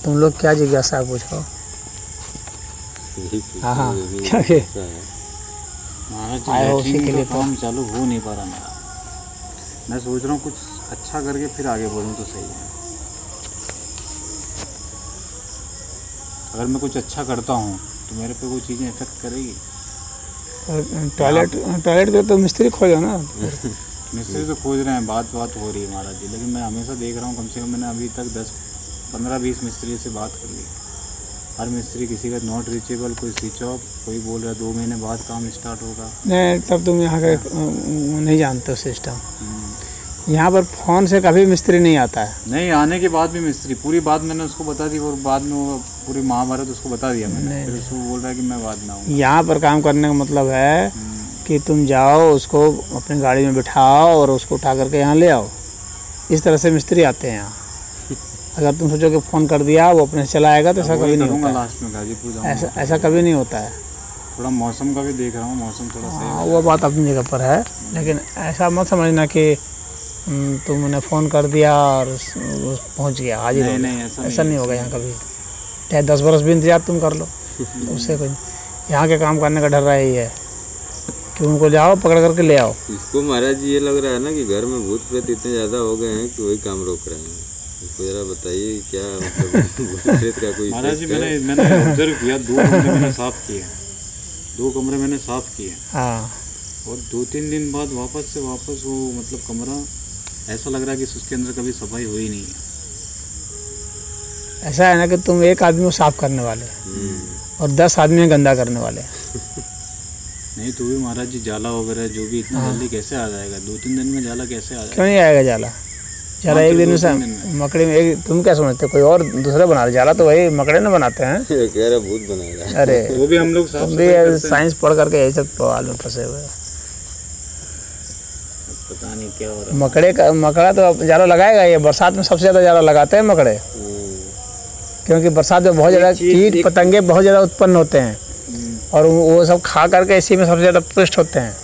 तुम लोग क्या जिज्ञासा पूछो? हाँ हाँ, क्या है महाराज आए हो उसी के लिए? तो काम चालू हो नहीं पा रहा मेरा। मैं सोच रहा हूँ कुछ अच्छा करके फिर आगे बढ़ूँ तो सही है। अगर मैं कुछ अच्छा करता हूँ तो मेरे पे कोई चीज़ें इफेक्ट करेगी। टॉयलेट के तो मिस्त्री खोजो ना। मिस्त्री तो खोज रहे हैं, बात हो रही है महाराज जी, लेकिन मैं हमेशा देख रहा हूँ, कम से कम मैंने अभी तक 10-15-20 मिस्त्री से बात कर ली। हर मिस्त्री किसी का नॉट रीचेबल, कोई स्विच ऑफ, कोई बोल रहा है 2 महीने बाद काम स्टार्ट होगा। नहीं, तब तुम यहाँ का नहीं जानते हो सिस्टम। यहाँ पर फ़ोन से कभी मिस्त्री नहीं आता है। नहीं, आने के बाद भी मिस्त्री, पूरी बात मैंने उसको बता दी और बाद में वो पूरी महाभारत उसको बता दिया मैंने। फिर उसको बोल रहा है कि मैं बाद में आऊँगा। यहाँ पर काम करने का मतलब है कि तुम जाओ, उसको अपनी गाड़ी में बिठाओ और उसको उठा करके यहाँ ले आओ। इस तरह से मिस्त्री आते हैं यहाँ। अगर तुम सोचो कि फ़ोन कर दिया वो अपने से चला आएगा तो ऐसा कभी नहीं होता। लास्ट में गाजीपुर जाऊँगा, ऐसा कभी नहीं होता है। थोड़ा मौसम का भी देख रहा हूँ, मौसम थोड़ा सही है। वो बात अपनी जगह पर है, लेकिन ऐसा मत समझना कि तुमने फ़ोन कर दिया और पहुंच गया, हाजिर हो गया। ऐसा नहीं होगा यहाँ कभी। चाहे 10 बरस भी इंतजार तुम कर लो तो उससे कोई। यहाँ के काम करने का डर रहा ही है कि उनको जाओ पकड़ करके ले आओ। इसको महाराज जी ये लग रहा है ना कि घर में भूत प्रेत इतने ज़्यादा हो गए हैं कि वही काम रोक रहे हैं। इसको जरा बताइए क्या मतलब भूत प्रेत का कोई। महाराज जी मैंने ऑब्जर्व किया, 2 कमरे मैंने साफ़ किए, 2 कमरे मैंने साफ़ किए। हाँ, और 2-3 दिन बाद वापस वो मतलब कमरा ऐसा लग रहा है कि उसके अंदर कभी सफाई हुई नहीं है। ऐसा है ना कि तुम एक आदमी को साफ करने वाले और 10 आदमी गंदा करने वाले। नहीं तो भी महाराज जी जाला वगैरह जो भी इतना जल्दी कैसे आ जाएगा? 2-3 दिन में जाला कैसे आ जाएगा? क्यों नहीं आएगा जाला? जाला एक दिन में मकड़ी में एक। तुम क्या समझते हो कोई और दूसरा बना रहे? जाला तो वही मकड़े ना बनाते हैं। कह रहा भूत बनाएगा। अरे वो भी हम लोग तुम भी साइंस पढ़ करके यही सब सवाल में फंसे हुए। पता नहीं क्या हो रहा है। मकड़ा तो जाला लगाएगा। ये बरसात में सबसे ज़्यादा जाला लगाते हैं मकड़े, क्योंकि बरसात में बहुत ज़्यादा कीट पतंगे बहुत ज़्यादा उत्पन्न होते हैं और वो सब खा करके इसी में सबसे ज़्यादा पुष्ट होते हैं।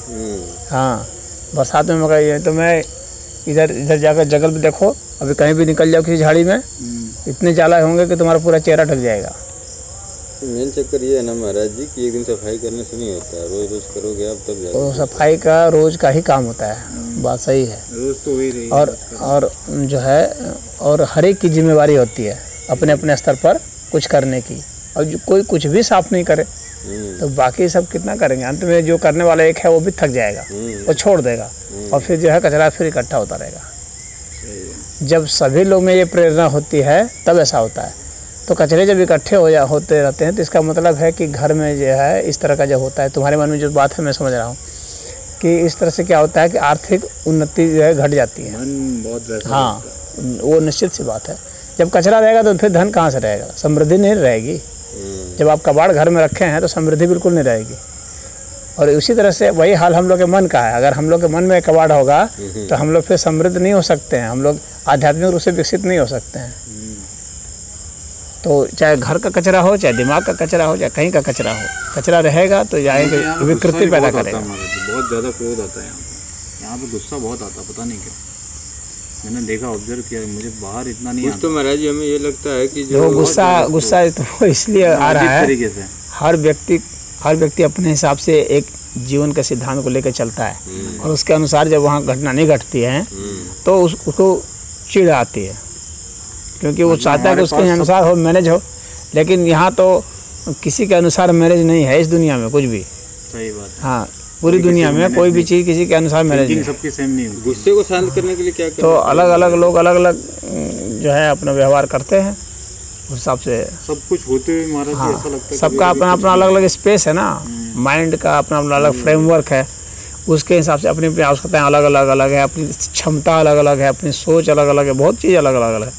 हाँ, बरसात में मकड़ा। तो मैं इधर जाकर जंगल में देखो, अभी कहीं भी निकल जाओ किसी झाड़ी में, इतने जाला होंगे कि तुम्हारा पूरा चेहरा ढक जाएगा। मेन चक्कर ये है ना महाराज जी कि एक दिन सफाई करने से नहीं होता है, रोज करोगे आप तब तो सफाई का रोज का ही काम होता है। बात सही है, रोज तो वही रही। और जो है और हर एक की जिम्मेवारी होती है अपने अपने स्तर पर कुछ करने की। और जो कोई कुछ भी साफ नहीं करे तो बाकी सब कितना करेंगे? अंत में जो करने वाला एक है वो भी थक जाएगा, वो छोड़ देगा और फिर जो है कचरा फिर इकट्ठा होता रहेगा। जब सभी लोग में ये प्रेरणा होती है तब ऐसा होता है। तो कचरे जब इकट्ठे होते रहते हैं तो इसका मतलब है कि घर में जो है इस तरह का जब होता है, तुम्हारे मन में जो बात है मैं समझ रहा हूँ कि इस तरह से क्या होता है कि आर्थिक उन्नति जो है घट जाती है। हाँ, वो निश्चित सी बात है। जब कचरा रहेगा तो फिर धन कहाँ से रहेगा? समृद्धि नहीं रहेगी। जब आप कबाड़ घर में रखे हैं तो समृद्धि बिल्कुल नहीं रहेगी। और उसी तरह से वही हाल हम लोग के मन का है। अगर हम लोग के मन में कबाड़ होगा तो हम लोग फिर समृद्ध नहीं हो सकते हैं, हम लोग आध्यात्मिक रूप से विकसित नहीं हो सकते हैं। तो चाहे घर का कचरा हो, चाहे दिमाग का कचरा हो, चाहे कहीं का कचरा हो, कचरा रहेगा तो जाएंगे विकृति पैदा करेगा। बहुत ज़्यादा क्रोध आता है यहाँ पे गुस्सा बहुत आता है, पता नहीं क्यों। मैंने देखा, ऑब्जर्व किया, मुझे बाहर इतना नहीं आता। तो महाराज जी हमें ये लगता है कि जो गुस्सा तो इसलिए आ रहा है तरीके से हर व्यक्ति अपने हिसाब से एक जीवन के सिद्धांत को लेकर चलता है और उसके अनुसार जब वहाँ घटना नहीं घटती है तो उसको चिढ़ आती है, क्योंकि वो चाहता है कि उसके अनुसार हो, मैनेज हो। लेकिन यहाँ तो किसी के अनुसार मैनेज नहीं है इस दुनिया में कुछ भी। सही बात है। हाँ, पूरी दुनिया में कोई भी चीज़ किसी के अनुसार मैनेज नहीं। सबकी सेम नहीं होती। गुस्से को शांत करने के लिए क्या तो अलग अलग लोग अलग अलग जो है अपना व्यवहार करते हैं उस हिसाब से। सब कुछ होते हुए महाराज जी ऐसा लगता है सबका अपना अपना अलग अलग स्पेस है ना, माइंड का अपना अपना अलग फ्रेमवर्क है। उसके हिसाब से अपनी अपनी आवश्यकताएँ अलग अलग है, अपनी क्षमता अलग अलग है, अपनी सोच अलग अलग है, बहुत चीज़ अलग अलग है।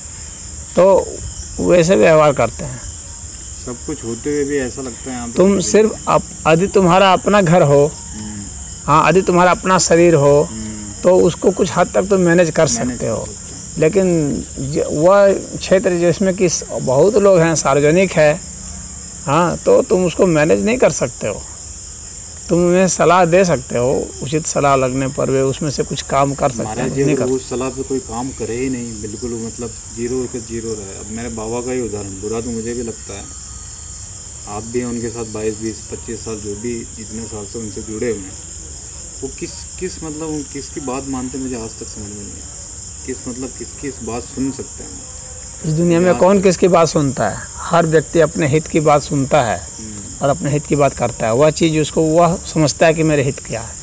तो वैसे व्यवहार करते हैं। सब कुछ होते हुए भी ऐसा लगता है तुम सिर्फ यदि तुम्हारा अपना घर हो, हाँ, यदि तुम्हारा अपना शरीर हो तो उसको कुछ हद तक तुम मैनेज कर सकते हो। लेकिन वह क्षेत्र जिसमें कि बहुत लोग हैं, सार्वजनिक है, हाँ, तो तुम उसको मैनेज नहीं कर सकते हो। तुम उन्हें सलाह दे सकते हो, उचित सलाह लगने पर वे उसमें से कुछ काम कर सकते महाराज हैं। जी नहीं अगर कर उस सलाह पे कोई काम करे ही नहीं, बिल्कुल मतलब जीरो के जीरो रहे। अब मेरे बाबा का ही उदाहरण, बुरा तो मुझे भी लगता है, आप भी हैं उनके साथ 22, 20, 25 साल जो भी जितने साल से उनसे जुड़े हुए हैं, वो किस मतलब किसकी बात मानते मुझे आज तक समझ में नहीं है। किसकी इस बात सुन सकते हैं? इस दुनिया में कौन किसकी बात सुनता है? हर व्यक्ति अपने हित की बात सुनता है और अपने हित की बात करता है। वह चीज़ उसको वह समझता है कि मेरे हित क्या है।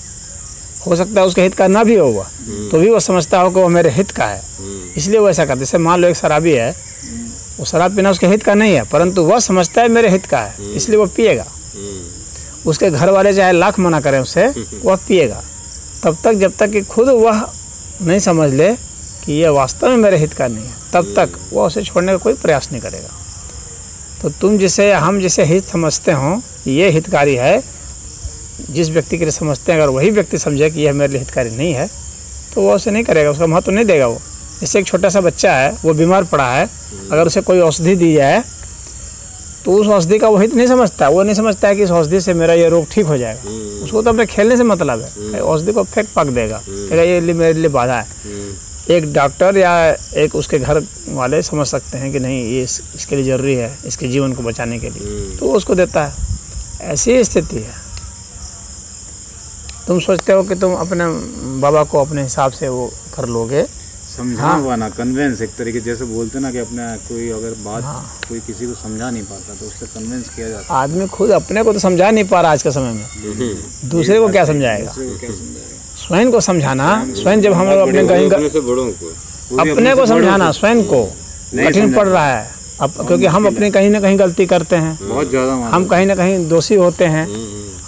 हो सकता है उसके हित का ना भी हो वह, तो भी वो समझता हो कि वो मेरे हित का है, इसलिए वो ऐसा करता है। जैसे मान लो एक शराबी है, वो शराब पीना उसके हित का नहीं है, परंतु वह समझता है मेरे हित का है, इसलिए वो पिएगा। उसके घर वाले चाहे लाख मना करें उससे, वह पिएगा तब तक जब तक कि खुद वह नहीं समझ ले कि यह वास्तव में मेरे हित का नहीं है, तब तक वह उसे छोड़ने का कोई प्रयास नहीं करेगा। तो हम जिसे हित समझते हों ये हितकारी है, जिस व्यक्ति के लिए समझते हैं, अगर वही व्यक्ति समझे कि यह मेरे लिए हितकारी नहीं है, तो वह उसे नहीं करेगा, उसका महत्व नहीं देगा। वो जैसे एक छोटा सा बच्चा है, वो बीमार पड़ा है, अगर उसे कोई औषधि दी जाए तो उस औषधि का वो हित नहीं समझता। वो नहीं समझता है कि इस औषधि से मेरा ये रोग ठीक हो जाएगा। उसको तो अपने खेलने से मतलब है, औषधि को फेंक पक देगा, ये मेरे लिए बाधा है। एक डॉक्टर या एक उसके घर वाले समझ सकते हैं कि नहीं ये इसके लिए ज़रूरी है, इसके जीवन को बचाने के लिए, तो वो उसको देता है। ऐसी स्थिति है। तुम सोचते हो कि तुम अपने बाबा को अपने हिसाब से वो कर लोगे, समझाना हुआ ना, कन्वेंस एक तरीके, जैसे बोलते ना कि अपने कोई अगर बात कोई किसी को समझा नहीं पाता तो उससे कन्वेंस किया जाता है। आदमी खुद अपने को तो समझा नहीं पा रहा आज के समय में, दूसरे को क्या समझाएगा? स्वयं को समझाना, स्वयं जब हम लोग अपने को समझाना, स्वयं को कठिन पड़ रहा है अब, क्योंकि हम अपनी कहीं ना कहीं गलती करते हैं, बहुत ज़्यादा हम कहीं ना कहीं दोषी होते हैं,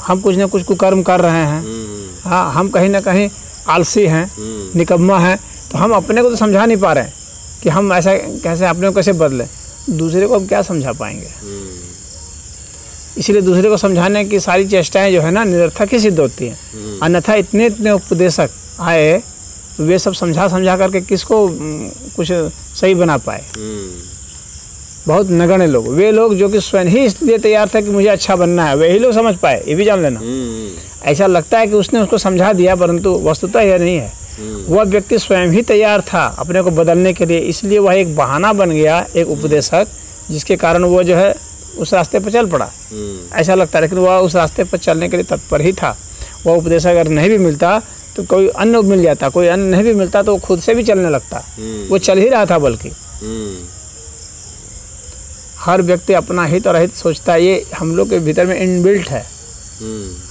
हम कुछ ना कुछ कुकर्म कर रहे हैं, हाँ, हम कहीं ना कहीं आलसी हैं, निकम्मा हैं, तो हम अपने को तो समझा नहीं पा रहे हैं कि हम ऐसा कैसे अपने को कैसे बदलें। दूसरे को हम क्या समझा पाएंगे? इसलिए दूसरे को समझाने की सारी चेष्टाएं जो है ना निरर्थक ही सिद्ध होती हैं। अन्यथा इतने उपदेशक आए, वे सब समझा करके किसको कुछ सही बना पाए? बहुत नगण्य लोग, वे लोग जो कि स्वयं ही इसलिए तैयार थे कि मुझे अच्छा बनना है, वही लोग समझ पाए, ये भी जान लेना। ऐसा लगता है कि उसने उसको समझा दिया, परंतु वस्तुतः यह नहीं है। वह व्यक्ति स्वयं ही तैयार था अपने को बदलने के लिए, इसलिए वह एक बहाना बन गया, एक उपदेशक, जिसके कारण वो जो है उस रास्ते पर चल पड़ा। ऐसा लगता है, लेकिन वह उस रास्ते पर चलने के लिए तत्पर ही था। वह उपदेशक अगर नहीं भी मिलता तो कोई अन्य मिल जाता, कोई अन्य नहीं भी मिलता तो वो खुद से भी चलने लगता। वो चल ही रहा था। बल्कि हर व्यक्ति अपना हित और अहित सोचता है, ये हम लोग के भीतर में इनबिल्ट है।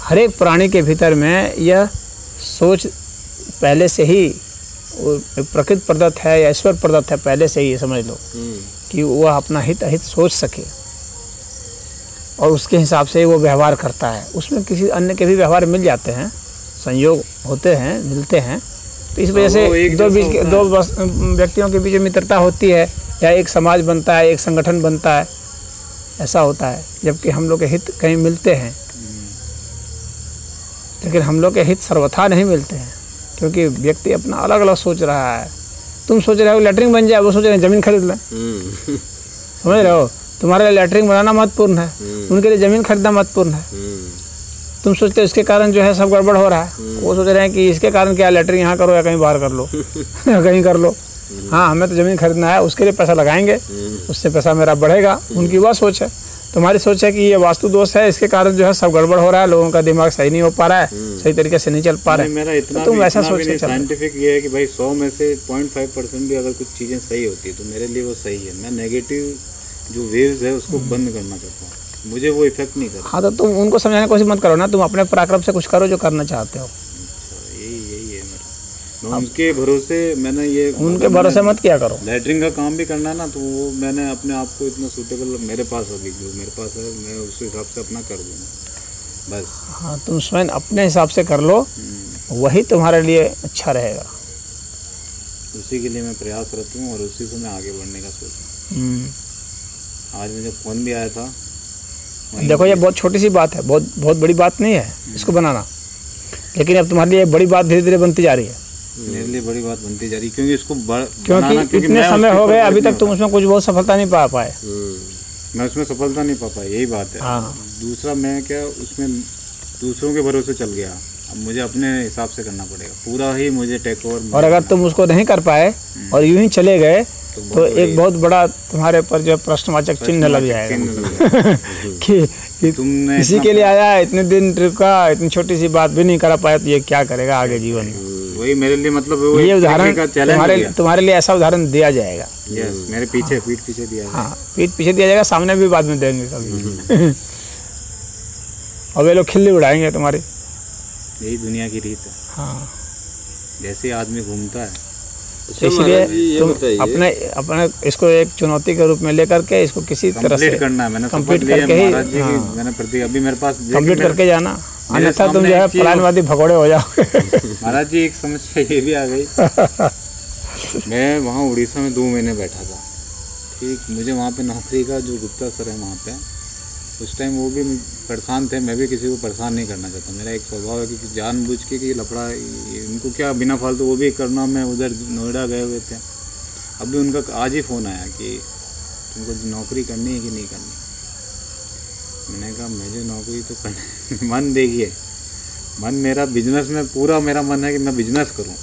हर एक प्राणी के भीतर में यह सोच पहले से ही प्रकृति प्रदत्त है या ईश्वर प्रदत्त है, पहले से ही समझ लो कि वह अपना हित अहित सोच सके और उसके हिसाब से वो व्यवहार करता है। उसमें किसी अन्य के भी व्यवहार मिल जाते हैं, संयोग होते हैं, मिलते हैं। तो इस वजह से दो व्यक्तियों के बीच मित्रता होती है या एक समाज बनता है, एक संगठन बनता है, ऐसा होता है। जबकि हम लोग के हित कहीं मिलते हैं, लेकिन हम लोग के हित सर्वथा नहीं मिलते हैं, क्योंकि व्यक्ति अपना अलग अलग सोच रहा है। तुम सोच रहे हो लैट्रिन बन जाए, वो सोच रहे हैं ज़मीन खरीद लें। समझ रहे हो? तुम्हारे लिए लैट्रिन बनाना महत्वपूर्ण है, उनके लिए ज़मीन खरीदना महत्वपूर्ण है। तुम सोचते हो इसके कारण जो है सब गड़बड़ हो रहा है, वो सोच रहे हैं कि इसके कारण क्या, लैट्रिन यहाँ करो या कहीं बाहर कर लो या कहीं कर लो। हाँ, हमें तो ज़मीन खरीदना है, उसके लिए पैसा लगाएंगे, उससे पैसा मेरा बढ़ेगा। उनकी वह सोच है। तुम्हारी सोच है कि ये वास्तु दोष है, इसके कारण जो है सब गड़बड़ हो रहा है, लोगों का दिमाग सही नहीं हो पा रहा है, सही तरीके से नहीं चल पा रहे। मेरा इतना तुम ऐसा सोच के साइंटिफिक ये है कि भाई 100 में से 0.5% भी अगर कुछ चीज़ें सही होती है तो मेरे लिए वो सही है। मैं नेगेटिव जो वेव्स है उसको बंद करना चाहता हूँ, मुझे वो इफेक्ट नहीं करता। हाँ, तो तुम उनको समझाने की कोशिश मत करो ना, तुम अपने पराक्रम से कुछ करो जो करना चाहते हो। यही है मेरा। उनके भरोसे मैंने ये उनके भरोसे मत किया करो। लैटरिन का काम भी करना है ना, तो वो मैंने अपने आप को इतना सूटेबल मेरे पास अभी जो मेरे पास है मैं उस हिसाब से अपना कर दूँगा बस। हाँ, तुम स्वयं अपने हिसाब से कर लो, वही तुम्हारे लिए अच्छा रहेगा। उसी के लिए मैं प्रयासरत हूँ और उसी से मैं आगे बढ़ने का सोचूँ। आज मुझे फ़ोन भी आया था। देखो, ये बहुत छोटी सी बात है, बहुत बड़ी बात नहीं है इसको बनाना, लेकिन अब तुम्हारे लिए बड़ी बात धीरे धीरे बनती जा रही है। मेरे लिए बड़ी बात बनती जा रही है, क्योंकि इसको क्योंकि इतने समय हो गए, अभी तक तुम उसमें कुछ बहुत सफलता नहीं पा पाए। मैं उसमें सफलता नहीं पा पाया, यही बात है। हाँ। दूसरा मैं क्या उसमें दूसरों के भरोसे चल गया, अब मुझे अपने हिसाब से करना पड़ेगा, पूरा ही मुझे टेक ओवर। और अगर तुम उसको नहीं कर पाए और यूं ही चले गए तो एक बहुत बड़ा तुम्हारे पर जो प्रश्नवाचक चिन्ह लग जाएगा कि तुमने इसी के लिए आया, इतने दिन ट्रिप का, इतनी छोटी सी बात भी नहीं करा पाया तो ये क्या करेगा आगे जीवन में। वही मेरे लिए मतलब वो ये एक उदाहरण तरीके का चैलेंज तुम्हारे लिए ऐसा उदाहरण दिया जाएगा। यस, मेरे पीछे पीठ पीछे दिया है। हाँ, पीठ पीछे दिया जाएगा, सामने भी बाद में देंगे कभी और वे लोग खिल्ली उड़ाएंगे तुम्हारी। यही दुनिया की रीत है। हाँ, जैसे आदमी घूमता है। अच्छा इसलिए महाराज जी, ये तुम बताइए, अपने इसको एक चुनौती के रूप में लेकर के इसको किसी तरह से कंप्लीट करना है। मैंने कंप्लीट शपथ ली है करके ही, महाराज जी की, हाँ, मैंने प्रति अभी मेरे पास कंप्लीट करके जाना, मेरे अन्यथा तुम सामने जो है एक चीज- पलायनवादी भगोड़े हो जाओगे। महाराज जी एक समस्या ये भी आ गई। मैं वहाँ उड़ीसा में 2 महीने बैठा था, ठीक। मुझे वहाँ पे नौकरी का जो गुप्ता सर है वहाँ पे, उस टाइम वो भी परेशान थे। मैं भी किसी को परेशान नहीं करना चाहता। मेरा एक स्वभाव है कि जानबूझ के कि लफड़ा इनको क्या बिना फालतू वो भी करना। मैं उधर नोएडा गए हुए थे, अभी उनका आज ही फ़ोन आया कि तुमको नौकरी करनी है कि नहीं करनी। मैंने कहा मुझे नौकरी तो करनी मन देखिए, मन मेरा बिजनेस में पूरा मेरा मन है कि मैं बिजनेस करूं।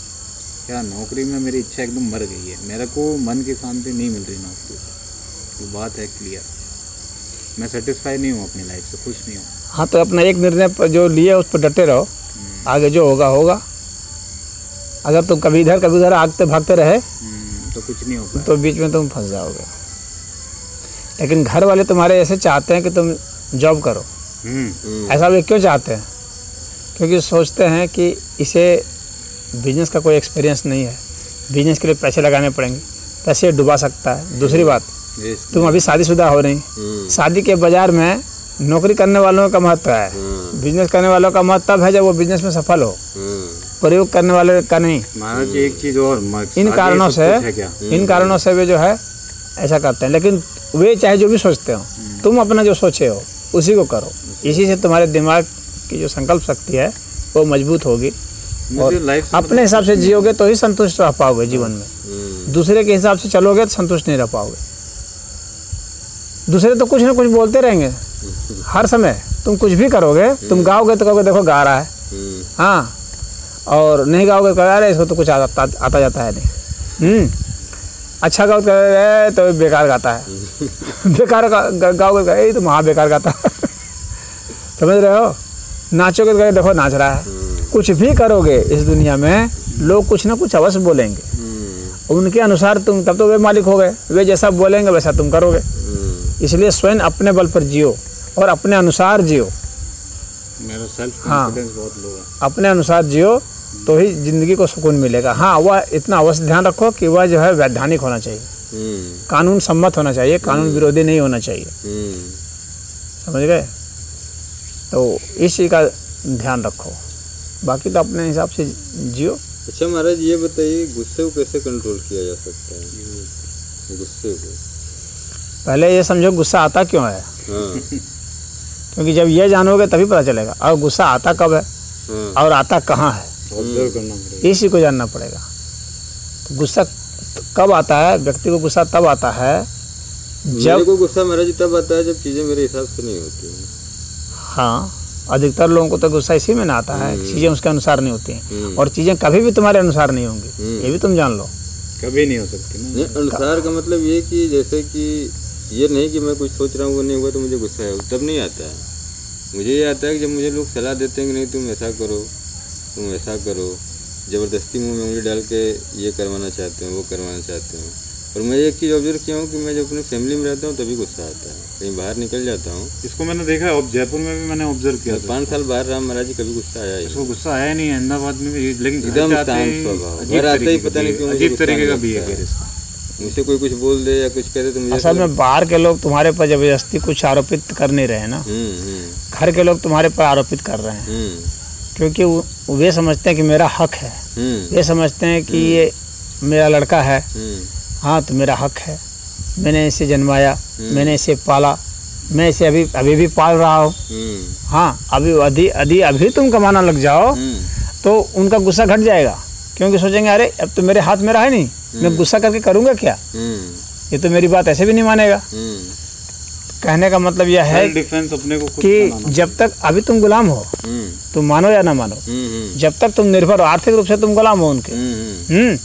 क्या नौकरी में मेरी इच्छा एकदम मर गई है। मेरे को मन की शांति नहीं मिल रही नौकरी से, वो बात है क्लियर। मैं सेटिस्फाई नहीं हूँ अपनी लाइफ से, खुश नहीं हूँ। हाँ, तो अपना एक निर्णय पर जो लिए उस पर डटे रहो, आगे जो होगा होगा। अगर तुम कभी इधर कभी उधर आगते भागते रहे तो कुछ नहीं होगा। तो बीच में तुम फंस जाओगे। लेकिन घर वाले तुम्हारे ऐसे चाहते हैं कि तुम जॉब करो। ऐसा वे क्यों चाहते हैं? क्योंकि सोचते हैं कि इसे बिजनेस का कोई एक्सपीरियंस नहीं है, बिजनेस के लिए पैसे लगाने पड़ेंगे, पैसे डुबा सकता है। दूसरी बात, तुम अभी शादीशुदा हो नहीं, शादी के बाजार में नौकरी करने वालों का महत्व है, बिजनेस करने वालों का महत्व तब है जब वो बिजनेस में सफल हो, प्रयोग करने वाले का नहीं। महाराज जी एक चीज़ और, इन कारणों से वे जो है ऐसा करते हैं। लेकिन वे चाहे जो भी सोचते हो, तुम अपना जो सोचे हो उसी को करो। इसी से तुम्हारे दिमाग की जो संकल्प शक्ति है वो मजबूत होगी और अपने हिसाब से जियोगे तो ही संतुष्ट रह पाओगे जीवन में। दूसरे के हिसाब से चलोगे तो संतुष्ट नहीं रह पाओगे। दूसरे तो कुछ ना कुछ बोलते रहेंगे हर समय। तुम कुछ भी करोगे, तुम गाओगे तो कहोगे देखो गा रहा है, हाँ, और नहीं गाओगे तो अरे इसको तो कुछ आता जाता है नहीं। अच्छा गाओ तो बेकार गाता है, बेकार गाओगे यही तो महा बेकार गाता है। समझ रहे हो? नाचोगे तो देखो नाच रहा है। कुछ भी करोगे इस दुनिया में लोग कुछ ना कुछ अवश्य बोलेंगे, उनके अनुसार तुम, तब तो वे मालिक हो गए, वे जैसा बोलेंगे वैसा तुम करोगे। इसलिए स्वयं अपने बल पर जियो और अपने अनुसार जियो। मेरा सेल्फ कॉन्फिडेंस बहुत लो है। अपने अनुसार जियो तो ही जिंदगी को सुकून मिलेगा। हाँ, वह इतना अवश्य ध्यान रखो कि वह जो है वैधानिक होना चाहिए, कानून सम्मत होना चाहिए, कानून विरोधी नहीं होना चाहिए। समझ गए? तो इस चीज़ का ध्यान रखो, बाकी तो अपने हिसाब से जियो। अच्छा महाराज ये बताइए, गुस्से को कैसे कंट्रोल किया जा सकता है? गुस्से को पहले ये समझो गुस्सा आता क्यों है। हाँ। क्योंकि जब ये जानोगे तभी पता चलेगा और गुस्सा आता कब है और आता कहाँ है, ऑब्जर्व करना पड़ेगा, इसी को जानना पड़ेगा। तो गुस्सा कब आता है? व्यक्ति को गुस्सा तब आता है जब, मेरे को गुस्सा महाराज तब आता है जब चीज़ें मेरे हिसाब से नहीं होती हैं। हाँ, अधिकतर लोगों को तो गुस्सा इसी में ना आता है, चीज़ें उसके अनुसार नहीं होती हैं और चीज़ें कभी भी तुम्हारे अनुसार नहीं होंगी, ये भी तुम जान लो। कभी नहीं हो सकती ना। अनुसार का मतलब ये कि जैसे कि ये नहीं कि मैं कुछ सोच रहा हूँ वो नहीं हुआ तो मुझे गुस्सा है, तब नहीं आता है। मुझे ये आता है कि जब मुझे लोग सलाह देते हैं कि नहीं तुम ऐसा करो, तुम ऐसा करो, ज़बरदस्ती मुंह में उंगली डाल के ये करवाना चाहते हैं, वो करवाना चाहते हैं। और मैं एक चीज़ ऑब्जर्व किया हूँ कि मैं जब अपनी फैमिली में रहता हूँ तभी गुस्सा आता है, कहीं बाहर निकल जाता हूँ। इसको मैंने देखा है, जयपुर में भी मैंने ऑब्जर्व किया था। 5 साल बाहर रहा महाराज जी, कभी गुस्सा आया ही इसको गुस्सा आया नहीं, अहमदाबाद में भी, लेकिन एकदम शांत स्वभाव। घर आते ही पता नहीं क्यों अजीब तरीके का बिहेवियर इसका। मुझसे कोई कुछ बोल दे या कुछ करे तो मुझे असल में बाहर के लोग तुम्हारे पर जबरदस्ती कुछ आरोपित कर नहीं रहे ना, घर के लोग तुम्हारे पर आरोपित कर रहे हैं क्योंकि वे समझते हैं कि मेरा हक है, वे समझते हैं कि ये मेरा लड़का है, हाँ तो मेरा हक है, मैंने इसे जन्माया, मैंने इसे पाला, मैं इसे अभी भी पाल रहा हूँ। हाँ, अभी तुम कमाना लग जाओ तो उनका गुस्सा घट जाएगा, क्योंकि सोचेंगे अरे अब तो मेरे हाथ में रहा है नहीं, मैं गुस्सा करके करूँगा क्या, ये तो मेरी बात ऐसे भी नहीं मानेगा। कहने का मतलब यह है सेल्फ डिफेंस अपने को खुद कि बनाना। जब तक अभी तुम गुलाम हो, तुम मानो या ना मानो, जब तक तुम निर्भर हो, आर्थिक रूप से तुम गुलाम हो उनके।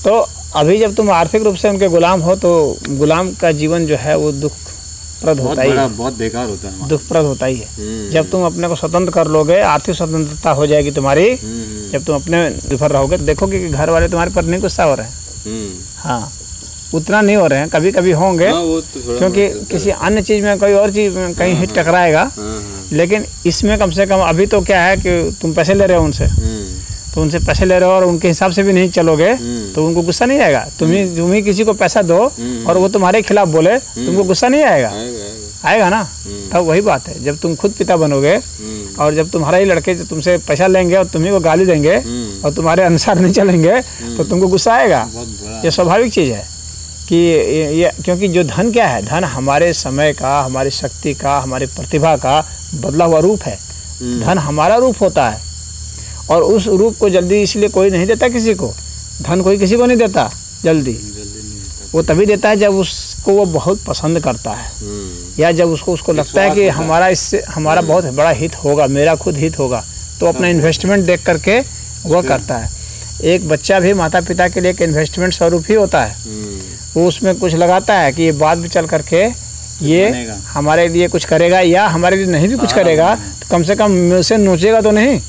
तो अभी जब तुम आर्थिक रूप से उनके गुलाम हो तो गुलाम का जीवन जो है वो दुखप्रद होता ही है, बहुत बेकार होता है। दुखप्रद होता ही है। जब तुम अपने को स्वतंत्र कर लोगे, आर्थिक स्वतंत्रता हो जाएगी तुम्हारी, जब तुम अपने निर्भर रहोगे, देखोगे कि घर वाले तुम्हारे पर नहीं गुस्सा हो रहे हैं। हाँ, उतना नहीं हो रहे हैं, कभी कभी होंगे, क्योंकि किसी अन्य चीज़ में कोई और चीज़ में कहीं हिट टकराएगा, लेकिन इसमें कम से कम अभी तो क्या है कि तुम पैसे ले रहे हो उनसे, तो उनसे पैसे ले रहे हो और उनके हिसाब से भी नहीं चलोगे तो उनको गुस्सा नहीं आएगा। तुम ही किसी को पैसा दो और वो तुम्हारे खिलाफ बोले, तुमको गुस्सा नहीं आएगा? आएगा ना। तब वही बात है, जब तुम खुद पिता बनोगे और जब तुम्हारा ही लड़के तुमसे पैसा लेंगे और तुम्ही को गाली देंगे और तुम्हारे अनुसार नहीं चलेंगे तो तुमको गुस्सा आएगा। ये स्वाभाविक चीज़ है कि ये, क्योंकि जो धन क्या है, धन हमारे समय का, हमारी शक्ति का, हमारी प्रतिभा का बदला हुआ रूप है। धन हमारा रूप होता है और उस रूप को जल्दी इसलिए कोई नहीं देता किसी को। धन कोई किसी को नहीं देता जल्दी, वो तभी देता है जब उसको वो बहुत पसंद करता है या जब उसको लगता है कि हमारा इससे हमारा बहुत बड़ा हित होगा, मेरा खुद हित होगा, तो अपना इन्वेस्टमेंट देख करके वो करता है। एक बच्चा भी माता पिता के लिए एक इन्वेस्टमेंट स्वरूप ही होता है। वो उसमें कुछ लगाता है कि ये बाद में चल करके ये हमारे लिए कुछ करेगा, या हमारे लिए नहीं भी कुछ करेगा तो कम से कम मुझसे नोचेगा तो नहीं।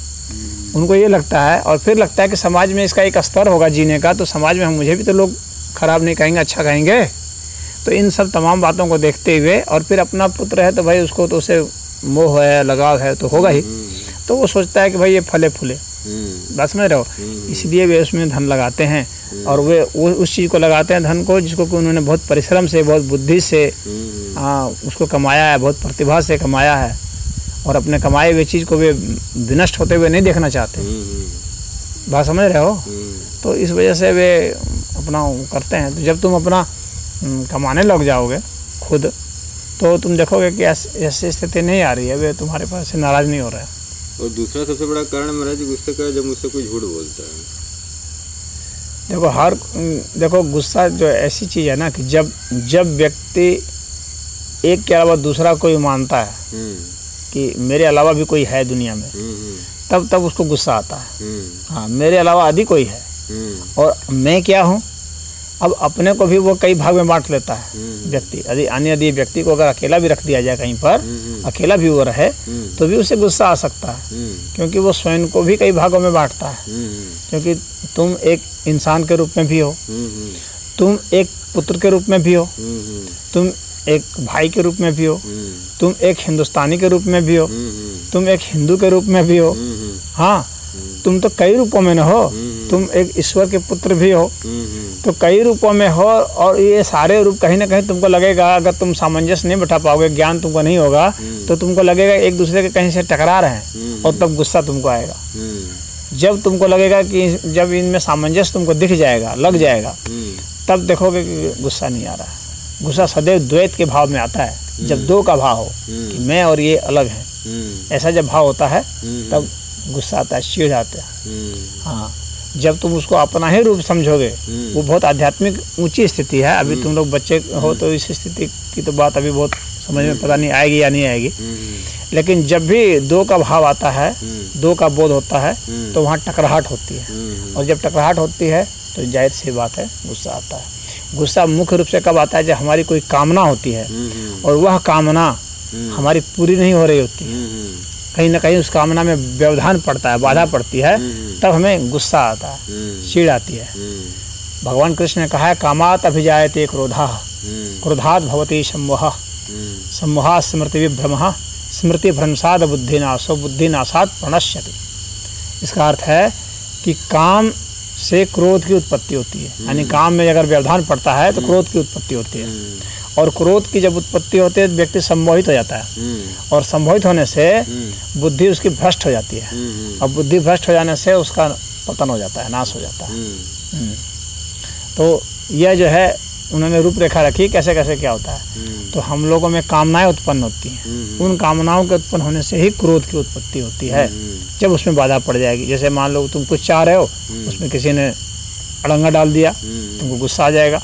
उनको ये लगता है और फिर लगता है कि समाज में इसका एक स्तर होगा जीने का, तो समाज में मुझे भी तो लोग खराब नहीं कहेंगे, अच्छा कहेंगे। तो इन सब तमाम बातों को देखते हुए, और फिर अपना पुत्र है तो भाई उसको तो उसे मोह है, लगाव है तो होगा ही, तो वो सोचता है कि भाई ये फले फूले, बात समझ रहे हो, इसलिए वे उसमें धन लगाते हैं। और वे उस चीज़ को लगाते हैं, धन को, जिसको कि उन्होंने बहुत परिश्रम से, बहुत बुद्धि से उसको कमाया है, बहुत प्रतिभा से कमाया है, और अपने कमाए हुए चीज़ को वे विनष्ट होते हुए नहीं देखना चाहते। बात समझ रहे हो? तो इस वजह से वे अपना करते हैं। तो जब तुम अपना कमाने लग जाओगे खुद, तो तुम देखोगे कि ऐसी स्थिति नहीं आ रही है, वे तुम्हारे पास से नाराज़ नहीं हो रहे हैं। और दूसरा सबसे बड़ा कारण मेरा जी गुस्से का, जब मुझसे कोई झूठ बोलता है। देखो गुस्सा जो ऐसी चीज़ है ना कि जब व्यक्ति एक के अलावा दूसरा कोई मानता है कि मेरे अलावा भी कोई है दुनिया में, तब उसको गुस्सा आता है। हाँ, मेरे अलावा आदि कोई है और मैं क्या हूँ। अब अपने को भी वो कई भाग में बांट लेता है व्यक्ति। यदि व्यक्ति को अगर अकेला भी रख दिया जाए कहीं पर, अकेला भी वो रहे, तो भी उसे गुस्सा आ सकता है, क्योंकि वो स्वयं को भी कई भागों में बांटता है। क्योंकि तुम एक इंसान के रूप में भी हो, तुम एक पुत्र के रूप में भी हो, तुम एक भाई के रूप में भी हो, तुम एक हिंदुस्तानी के रूप में भी हो, तुम एक हिंदू के रूप में भी हो। हाँ, तुम तो कई रूपों में न हो, तुम एक ईश्वर के पुत्र भी हो, तो कई रूपों में हो। और ये सारे रूप कहीं ना कहीं तुमको लगेगा, अगर तुम सामंजस्य नहीं बैठा पाओगे, ज्ञान तुमको नहीं होगा, तो तुमको लगेगा एक दूसरे के कहीं से टकरा रहे हैं, और तब गुस्सा तुमको आएगा। जब तुमको लगेगा कि जब इनमें सामंजस्य तुमको दिख जाएगा, लग जाएगा, तब देखोगे कि गुस्सा नहीं आ रहा है। गुस्सा सदैव द्वैत के भाव में आता है, जब दो का भाव हो कि मैं और ये अलग है, ऐसा जब भाव होता है तब गुस्सा आता है, चिढ़ आता है। हाँ, जब तुम उसको अपना ही रूप समझोगे, वो बहुत आध्यात्मिक ऊंची स्थिति है। अभी तुम लोग बच्चे हो तो इस स्थिति की तो बात अभी बहुत समझ में पता नहीं आएगी या नहीं आएगी, लेकिन जब भी दो का भाव आता है, दो का बोध होता है, तो वहाँ टकराहट होती है। और जब टकराहट होती है तो जाहिर सी बात है गुस्सा आता है। गुस्सा मुख्य रूप से कब आता है? जब हमारी कोई कामना होती है और वह कामना हमारी पूरी नहीं हो रही होती है, कहीं ना कहीं उस कामना में व्यवधान पड़ता है, बाधा पड़ती है, तब हमें गुस्सा आता है, चिढ़ आती है। भगवान कृष्ण ने कहा है, कामात् अभिजायते क्रोधः, क्रोधात् भवति सम्मोहः, सम्मोहात् स्मृति विभ्रमः, स्मृति भ्रंशात् बुद्धिनाशो, बुद्धिनाशात् प्रणश्यति। इसका अर्थ है कि काम से क्रोध की उत्पत्ति होती है, यानी काम में अगर व्यवधान पड़ता है तो क्रोध की उत्पत्ति होती है। और क्रोध की जब उत्पत्ति होती है तो व्यक्ति सम्मोहित हो जाता है, और सम्मोहित होने से बुद्धि उसकी भ्रष्ट हो जाती है, और बुद्धि भ्रष्ट हो जाने से उसका पतन हो जाता है, नाश हो जाता है। तो यह जो है उन्होंने रूपरेखा रखी कैसे कैसे क्या होता है। तो हम लोगों में कामनाएं उत्पन्न होती हैं, उन कामनाओं के उत्पन्न होने से ही क्रोध की उत्पत्ति होती है। जब उसमें बाधा पड़ जाएगी, जैसे मान लो तुम कुछ चाह रहे हो, उसमें किसी ने अड़ंगा डाल दिया, तुमको गुस्सा आ जाएगा।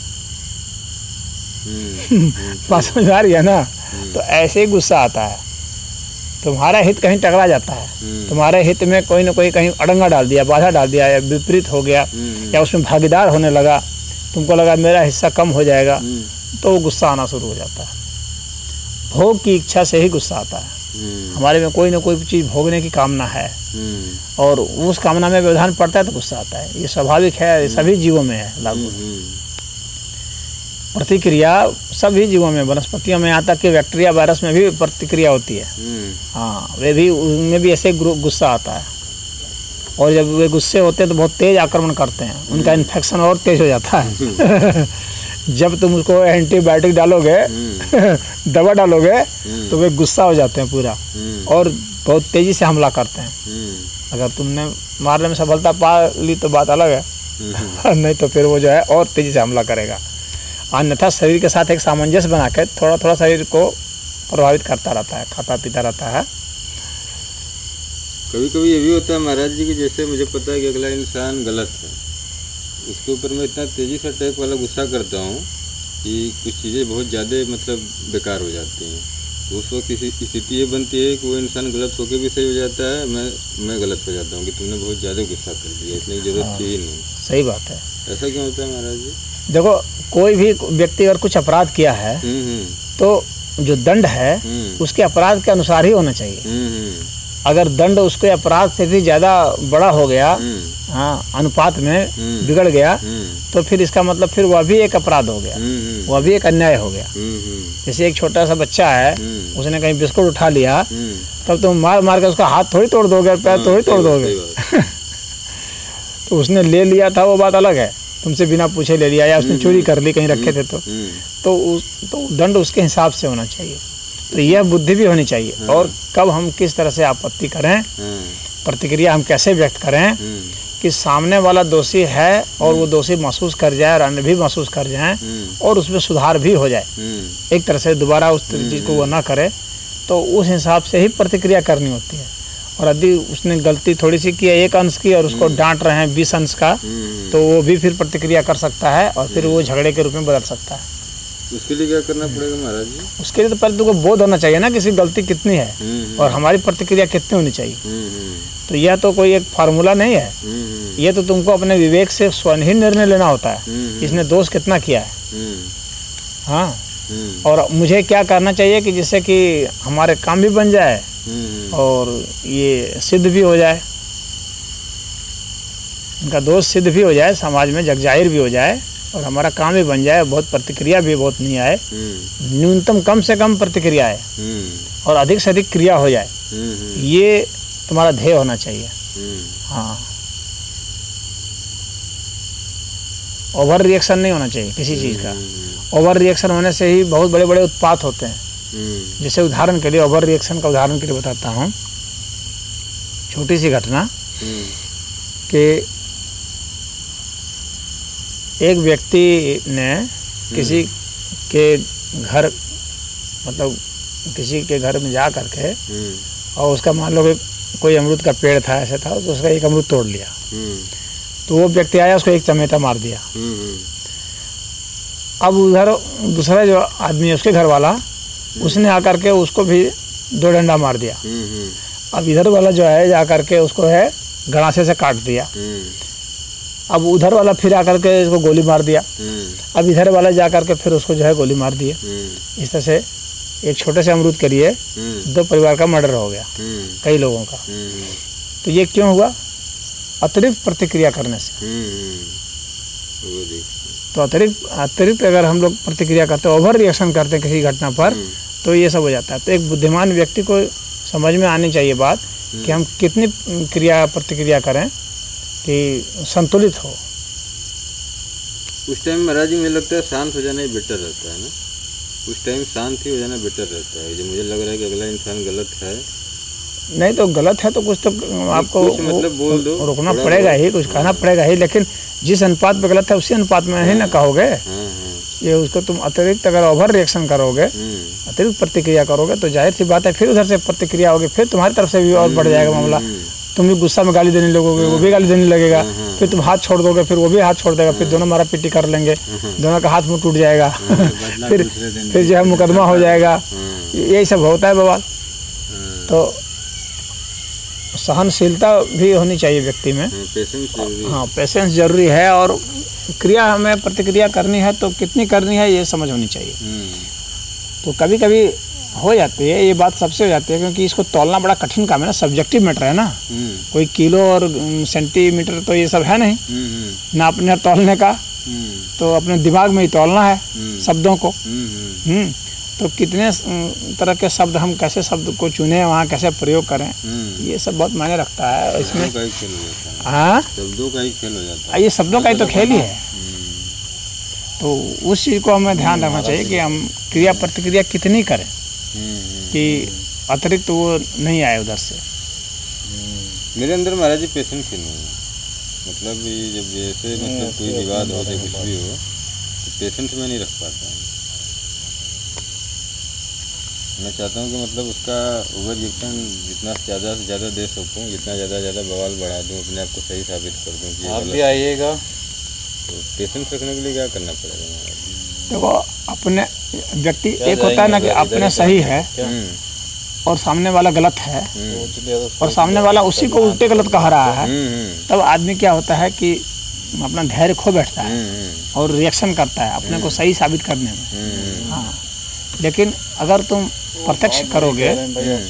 बात समझ आ रही है ना? तो ऐसे ही गुस्सा आता है। तुम्हारा हित कहीं टकरा जाता है, तुम्हारे हित में कोई ना कोई कहीं अड़ंगा डाल दिया, बाधा डाल दिया, या विपरीत हो गया, या उसमें भागीदार होने लगा, तुमको लगा मेरा हिस्सा कम हो जाएगा, तो वो गुस्सा आना शुरू हो जाता है। भोग की इच्छा से ही गुस्सा आता है। हमारे में कोई ना कोई चीज़ भोगने की कामना है, और उस कामना में व्यवधान पड़ता है तो गुस्सा आता है। ये स्वाभाविक है, ये सभी जीवों में है लागू। प्रतिक्रिया सभी जीवों में, वनस्पतियों में, यहाँ तक कि बैक्टीरिया वायरस में भी प्रतिक्रिया होती है। हाँ, वे भी, उनमें भी ऐसे गुस्सा आता है। और जब वे गुस्से होते हैं तो बहुत तेज आक्रमण करते हैं, उनका इन्फेक्शन और तेज हो जाता है। जब तुम उसको एंटीबायोटिक डालोगे, दवा डालोगे, तो वे गुस्सा हो जाते हैं पूरा, और बहुत तेज़ी से हमला करते हैं। अगर तुमने मारने में सफलता पा ली तो बात अलग है, नहीं तो फिर वो जो है और तेज़ी से हमला करेगा। अन्यथा शरीर के साथ एक सामंजस्य बना के थोड़ा थोड़ा शरीर को प्रभावित करता रहता है, खाता पीता रहता है। कभी कभी ये भी होता है महाराज जी कि जैसे मुझे पता है कि अगला इंसान गलत है, उसके ऊपर मैं इतना तेज़ी से अटैक वाला गुस्सा करता हूँ कि कुछ चीज़ें बहुत ज़्यादा मतलब बेकार हो जाती हैं। तो उस वक्त स्थिति ये बनती है कि वो इंसान गलत होकर भी सही हो जाता है, मैं गलत हो जाता हूँ कि तुमने बहुत ज़्यादा गुस्सा कर दिया, इतनी ज़रूरत थी ही नहीं। सही बात है। ऐसा क्यों होता है महाराज जी? देखो, कोई भी व्यक्ति अगर कुछ अपराध किया है तो जो दंड है उसके अपराध के अनुसार ही होना चाहिए। अगर दंड उसके अपराध से भी ज़्यादा बड़ा हो गया, हाँ, अनुपात में बिगड़ गया, तो फिर इसका मतलब फिर वह भी एक अपराध हो गया, वह भी एक अन्याय हो गया। जैसे एक छोटा सा बच्चा है, उसने कहीं बिस्कुट उठा लिया, तब तुम मार मार के उसका हाथ थोड़ी तोड़ दोगे, पैर थोड़ी तोड़ दोगे। तो उसने ले लिया था, वो बात अलग है, तुमसे बिना पूछे ले लिया, या उसने चोरी कर ली, कहीं रखे थे तो दंड उसके हिसाब से होना चाहिए। तो यह बुद्धि भी होनी चाहिए। और कब हम किस तरह से आपत्ति करें, प्रतिक्रिया हम कैसे व्यक्त करें कि सामने वाला दोषी है और वो दोषी महसूस कर जाए और अन्य भी महसूस कर जाएं और उसमें सुधार भी हो जाए, एक तरह से दोबारा उस चीज़ को वो ना करे, तो उस हिसाब से ही प्रतिक्रिया करनी होती है। और यदि उसने गलती थोड़ी सी की है, एक अंश की, और उसको डांट रहे हैं 20 अंश का, तो वो भी फिर प्रतिक्रिया कर सकता है और फिर वो झगड़े के रूप में बदल सकता है। उसके लिए क्या करना पड़ेगा महाराज जी? उसके लिए तो पहले तुमको बोध होना चाहिए ना, किसी गलती कितनी है और हमारी प्रतिक्रिया कितनी होनी चाहिए। तो यह तो कोई एक फार्मूला नहीं है, यह तो तुमको अपने विवेक से स्वयं ही निर्णय लेना होता है, इसने दोष कितना किया है, हाँ, और मुझे क्या करना चाहिए कि जिससे कि हमारे काम भी बन जाए और ये सिद्ध भी हो जाए, इनका दोष सिद्ध भी हो जाए, समाज में जगजाहिर भी हो जाए और हमारा काम भी बन जाए, बहुत प्रतिक्रिया भी बहुत नहीं आए, न्यूनतम कम से कम प्रतिक्रिया आए और अधिक से अधिक क्रिया हो जाए। ये तुम्हारा ध्येय होना चाहिए। हाँ, ओवर रिएक्शन नहीं होना चाहिए किसी चीज़ का। ओवर रिएक्शन होने से ही बहुत बड़े बड़े उत्पात होते हैं। जैसे उदाहरण के लिए, ओवर रिएक्शन का उदाहरण के लिए बताता हूँ, छोटी सी घटना कि एक व्यक्ति ने किसी के घर, मतलब किसी के घर में जा करके, और उसका मान लो कि कोई अमरूद का पेड़ था, ऐसा था, तो उसका एक अमरूद तोड़ लिया। तो वो व्यक्ति आया, उसको एक चमेटा मार दिया। अब उधर दूसरा जो आदमी है, उसके घर वाला, उसने आकर के उसको भी 2 डंडा मार दिया। अब इधर वाला जो है जाकर के उसको है गड़ासे से काट दिया। अब उधर वाला फिर आकर के इसको गोली मार दिया। अब इधर वाला जाकर के फिर उसको जो है गोली मार दिया। इस तरह से एक छोटे से अमरूद के लिए 2 परिवार का मर्डर हो गया, कई लोगों का। तो ये क्यों हुआ? अतिरिक्त प्रतिक्रिया करने से। तो अतिरिक्त अगर हम लोग प्रतिक्रिया करते हैं, ओवर रिएक्शन करते हैं किसी घटना पर, तो ये सब हो जाता है। तो एक बुद्धिमान व्यक्ति को समझ में आनी चाहिए बात कि हम कितनी प्रतिक्रिया करें कि संतुलित हो। उस टाइम महाराज जी मुझे लगता है शांत हो जाना ही बेटर रहता है ना। उस टाइम शांत ही हो जाना बेटर रहता है। जो मुझे लग रहा है कि अगला इंसान गलत है, नहीं तो गलत है तो कुछ तो आपको मतलब बोल दो, रोकना पड़ेगा ही, कुछ कहना पड़ेगा ही, लेकिन जिस अनुपात पे गलत है उसी अनुपात में ही ना कहोगे। ये उसको तुम अतिरिक्त अगर ओवर रिएक्शन करोगे, अतिरिक्त प्रतिक्रिया करोगे, तो जाहिर सी बात है फिर उधर से प्रतिक्रिया होगी, फिर तुम्हारी तरफ से भी और बढ़ जाएगा मामला, तुम भी गुस्सा में गाली देने लगोगे, वो भी गाली देने लगेगा, फिर तुम हाथ छोड़ दोगे, फिर वो भी हाथ छोड़ देगा, फिर दोनों मारा पीटी कर लेंगे, दोनों का हाथ मुंह टूट जाएगा, फिर जो है मुकदमा हो जाएगा, यही सब होता है बवाल। तो सहनशीलता भी होनी चाहिए व्यक्ति में। हाँ, पेशेंस जरूरी है। और क्रिया हमें प्रतिक्रिया करनी है तो कितनी करनी है ये समझ होनी चाहिए। तो कभी कभी हो जाती है, ये बात सबसे हो जाती है, क्योंकि इसको तौलना बड़ा कठिन काम है ना, सब्जेक्टिव मैटर है ना, कोई किलो और सेंटीमीटर तो ये सब है नहीं ना अपने तौलने का, तो अपने दिमाग में ही तौलना है शब्दों को। तो कितने तरह के शब्द, हम कैसे शब्द को चुने, वहाँ कैसे प्रयोग करें, ये सब बहुत मायने रखता है इसमें। हाँ, शब्दों का ही खेल हो जाता है, ये शब्दों का ही तो खेल ही है। तो उस चीज़ को हमें ध्यान रखना चाहिए कि हम क्रिया प्रतिक्रिया कितनी करें कि अतिरिक्त तो वो नहीं आए उधर से। मेरे अंदर महाराज जी पेशेंस ही नहीं है। मतलब जब जैसे मतलब कोई विवाद हो चाहे कुछ भी हो तो पेशेंस में नहीं रख पाता। मैं चाहता हूँ कि मतलब उसका ओवर रिएक्शन जितना ज़्यादा से ज़्यादा दे सकूँ, जितना ज़्यादा बवाल बढ़ा दूँ, अपने आप को सही साबित कर दूँ कि आप भी आइएगा। तो पेशेंस रखने के लिए क्या करना पड़ेगा? देखो, अपने व्यक्ति एक होता है ना कि अपने सही है और सामने वाला गलत है, और सामने वाला उसी को उल्टे गलत कह रहा है, तब आदमी क्या होता है कि अपना धैर्य खो बैठता है और रिएक्शन करता है अपने को सही साबित करने में। हाँ, लेकिन अगर तुम प्रत्यक्ष करोगे,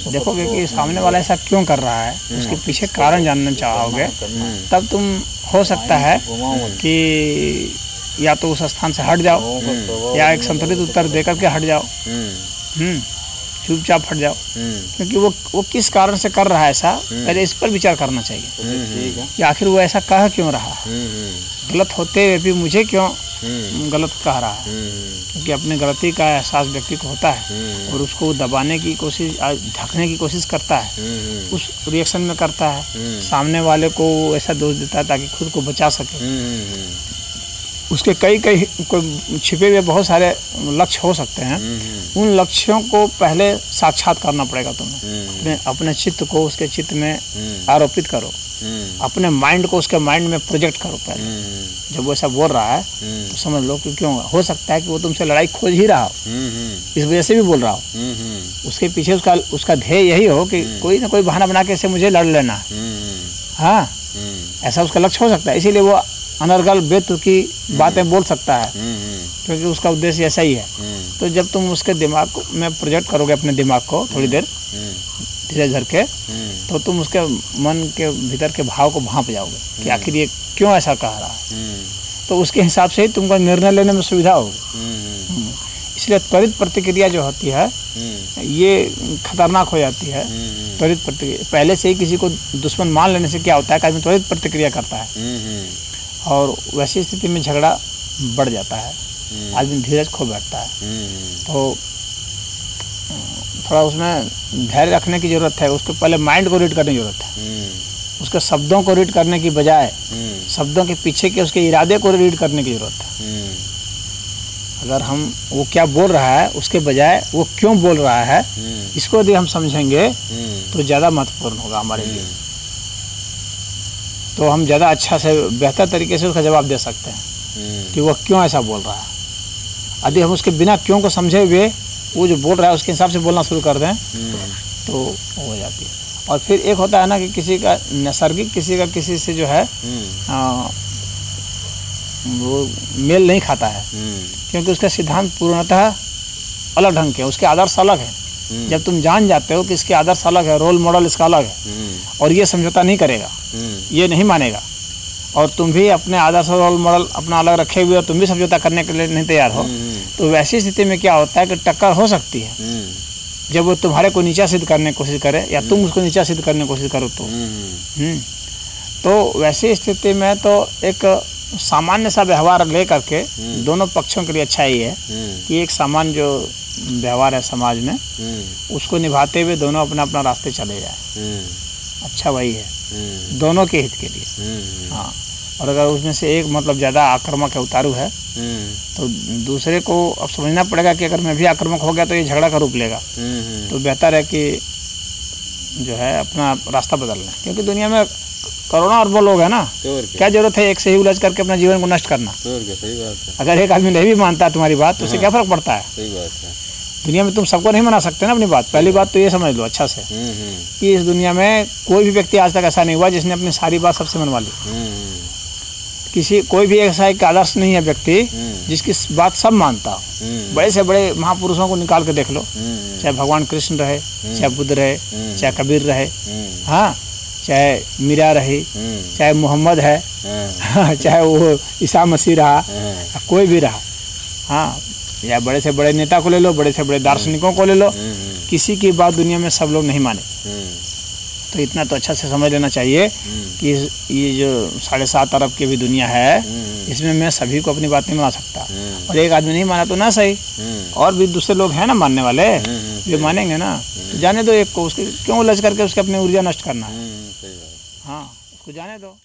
देखोगे कि सामने वाला ऐसा क्यों कर रहा है, उसके पीछे कारण जानना चाहोगे, तब तुम हो सकता है कि या तो उस स्थान से हट जाओ या एक संतुलित उत्तर देकर के हट जाओ, चुपचाप हट जाओ, क्योंकि वो किस कारण से कर रहा है ऐसा, पहले इस पर विचार करना चाहिए कि आखिर वो ऐसा कह क्यों रहा है, गलत होते हुए भी मुझे क्यों गलत कह रहा है, क्योंकि अपनी गलती का एहसास व्यक्ति को होता है और उसको दबाने की कोशिश, ढकने की कोशिश करता है, उस रिएक्शन में करता है, सामने वाले को ऐसा दोष देता है ताकि खुद को बचा सके। उसके कई छिपे हुए बहुत सारे लक्ष्य हो सकते हैं, उन लक्ष्यों को पहले साक्षात करना पड़ेगा तुम्हें। अपने चित्त को उसके चित्त में आरोपित करो, अपने माइंड को उसके माइंड में प्रोजेक्ट करो पहले। जब वो ऐसा बोल रहा है तो समझ लो कि क्यों हो सकता है कि वो तुमसे लड़ाई खोज ही रहा हो, इस वजह से भी बोल रहा हो। उसके पीछे उसका ध्येय यही हो कि कोई ना कोई बहाना बना के इससे मुझे लड़ लेना है। हाँ, ऐसा उसका लक्ष्य हो सकता है, इसीलिए वो अनर्गल बेतुकी बातें बोल सकता है, क्योंकि उसका उद्देश्य ऐसा ही है। तो जब तुम उसके दिमाग में प्रोजेक्ट करोगे अपने दिमाग को थोड़ी देर धीरे धर के, तो तुम उसके मन के भीतर के भाव को भांप जाओगे कि आखिर ये क्यों ऐसा कह रहा है। तो उसके हिसाब से ही तुमको निर्णय लेने में सुविधा होगी। इसलिए त्वरित प्रतिक्रिया जो होती है ये खतरनाक हो जाती है। त्वरित प्रतिक्रिया, पहले से ही किसी को दुश्मन मान लेने से क्या होता है कि आदमी त्वरित प्रतिक्रिया करता है और वैसी स्थिति में झगड़ा बढ़ जाता है, आदमी धीरज खो बैठता है। तो थोड़ा उसमें धैर्य रखने की ज़रूरत है, उसको पहले माइंड को रीड करने की ज़रूरत है, उसके शब्दों को रीड करने की बजाय शब्दों के पीछे के उसके इरादे को रीड करने की ज़रूरत है। अगर हम वो क्या बोल रहा है उसके बजाय वो क्यों बोल रहा है, इसको यदि हम समझेंगे तो ज़्यादा महत्वपूर्ण होगा हमारे लिए। तो हम ज़्यादा अच्छा से बेहतर तरीके से उसका जवाब दे सकते हैं कि वो क्यों ऐसा बोल रहा है। यदि हम उसके बिना क्यों को समझे हुए वो जो बोल रहा है उसके हिसाब से बोलना शुरू कर दें तो हो जाती है। और फिर एक होता है ना कि किसी का नैसर्गिक किसी से जो है वो मेल नहीं खाता है, क्योंकि उसका सिद्धांत पूर्णतः अलग ढंग के, उसके आदर्श अलग है। जब तुम जान जाते हो कि इसके आदर्श अलग है, रोल मॉडल इसका अलग है और ये समझौता नहीं करेगा, ये नहीं मानेगा, और तुम भी अपने आदर्श रोल मॉडल अपना अलग रखे हुए और तुम भी समझौता करने के लिए नहीं तैयार हो, तो वैसी स्थिति में क्या होता है कि टक्कर हो सकती है। जब वो तुम्हारे को नीचा सिद्ध करने की कोशिश करे या तुम उसको नीचा सिद्ध करने की कोशिश करो तो वैसी स्थिति में तो एक सामान्य सा व्यवहार ले करके दोनों पक्षों के लिए अच्छा ही है कि एक सामान्य जो व्यवहार है समाज में उसको निभाते हुए दोनों अपना अपना रास्ते चले जाए। अच्छा वही है दोनों के हित के लिए। हाँ, और अगर उसमें से एक मतलब ज़्यादा आक्रामक है, उतारू है, तो दूसरे को अब समझना पड़ेगा कि अगर मैं भी आक्रामक हो गया तो ये झगड़ा का रूप लेगा। तो बेहतर है कि जो है अपना रास्ता बदल लें, क्योंकि दुनिया में करोड़ों अरबों लोग हैं ना, तो और क्या जरूरत है एक से ही उलझ करके अपना जीवन को नष्ट करना। तो और क्या, सही बात है, अगर एक आदमी नहीं भी मानता तुम्हारी बात तो उससे क्या फर्क पड़ता है। सही बात है। दुनिया में तुम सबको नहीं मना सकते ना अपनी बात। पहली बात तो ये समझ लो अच्छा से कि इस दुनिया में कोई भी व्यक्ति आज तक ऐसा नहीं हुआ जिसने अपनी सारी बात सबसे मनवा ली। किसी कोई भी ऐसा एक आदर्श नहीं है व्यक्ति जिसकी बात सब मानता हो। बड़े से बड़े महापुरुषों को निकाल के देख लो, चाहे भगवान कृष्ण रहे, चाहे बुद्ध रहे, चाहे कबीर रहे, हाँ, चाहे मीरा रही, चाहे मोहम्मद है, चाहे वो ईसा मसीह रहा, कोई भी रहा, हाँ, या बड़े से बड़े नेता को ले लो, बड़े से बड़े दार्शनिकों को ले लो, किसी की बात दुनिया में सब लोग नहीं माने। तो इतना तो अच्छा से समझ लेना चाहिए कि ये जो 7.5 अरब की भी दुनिया है, इसमें मैं सभी को अपनी बात नहीं मान सकता। और एक आदमी नहीं माना तो ना सही, और भी दूसरे लोग हैं ना मानने वाले, वे मानेंगे ना, तो जाने दो एक को, उसके क्यों उलझ करके उसके अपनी ऊर्जा नष्ट करना है। हाँ, उसको जाने दो।